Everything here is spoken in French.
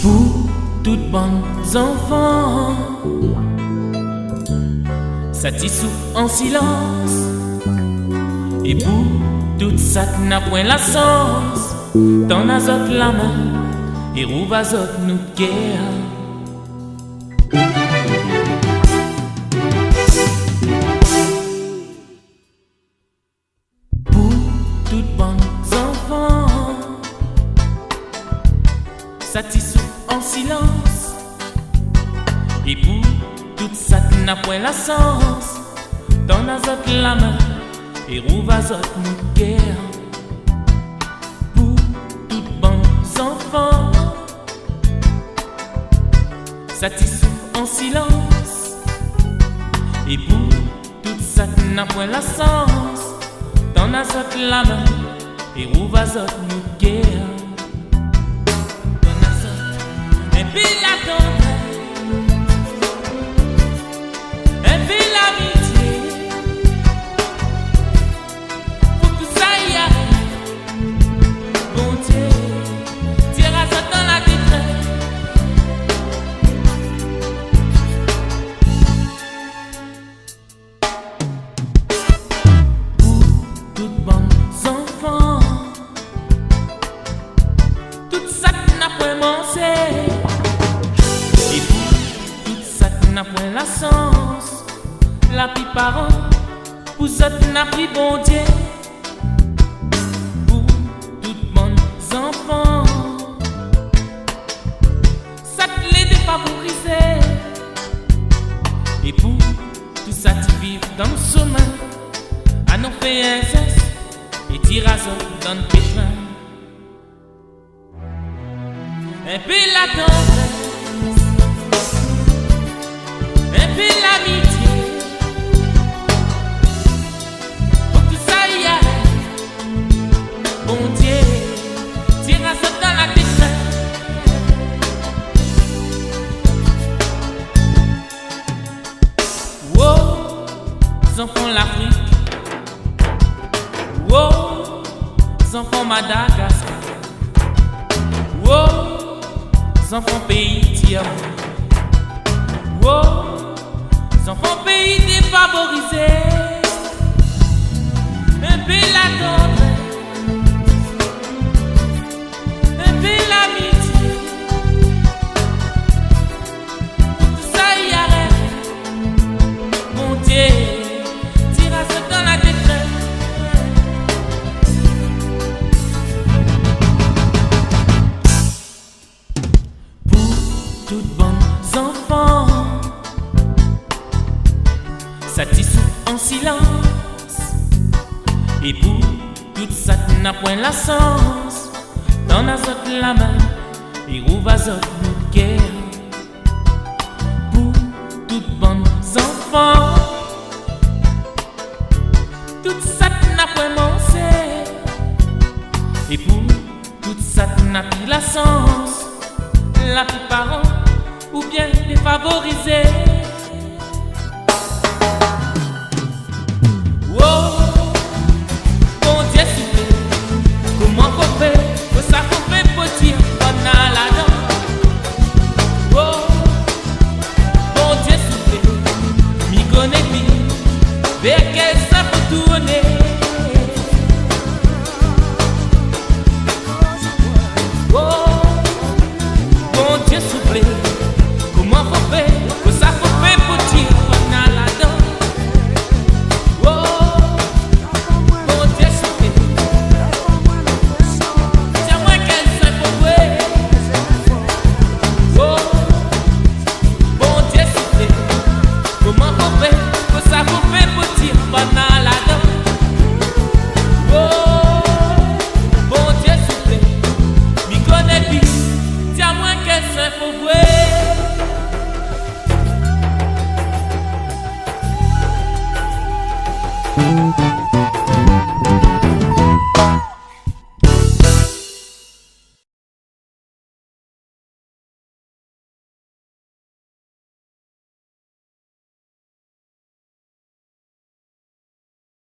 Pour toutes bonnes enfants, ça t'y souffle en silence. Et pour tout ça n'a point la sens, t'en azote la main et rouve azote nous guerre. Pour toutes bonnes enfants, ça t'y souffle en silence. Et pour tout ça n'a point la sens, t'en azote la main et rouve azote nous guerre. Pour toutes bonnes enfants, ça t'y souffle en silence. Et pour tout ça n'a point la sens, t'en azote la main et rouve azote nous guerre. T'en azote et puis la tendresse, et puis l'amitié. Faut que ça y arrive, bon Dieu, tire azote dans la détresse. Toutes bonnes enfants, tout ça n'a point mangé. Et pour tout ça n'a point la sens, la pis parent, pour ça n'a pris bon Dieu. Pour toutes bonnes enfants, ça te les défavorisé. Et pour tout ça tu vives dans le sommeil, à nous faire un cesse et tire à dans le pétrin. Et puis la tendresse, et puis l'amitié. Faut que ça y aille, bon Dieu, tire à dans la pétrin. Wow, les enfants l'Afrique. Wow, les enfants Madagascar. Wow, les enfants pays tiers. Wow, les enfants pays défavorisés. Et puis la tendresse, et puis l'amitié. Faut que ça y arrête, mon Dieu, tire à ce dans la détresse. Toutes bonnes enfants, ça t'y souffle en silence. Et pour tout ça n'a point la sens, t'en azote la main et rouve azote nous guerre. Pour toutes bonnes enfants, tout ça n'a point mangé. Et pour tout ça n'a pris la sens, la pis parent ou bien défavorisé.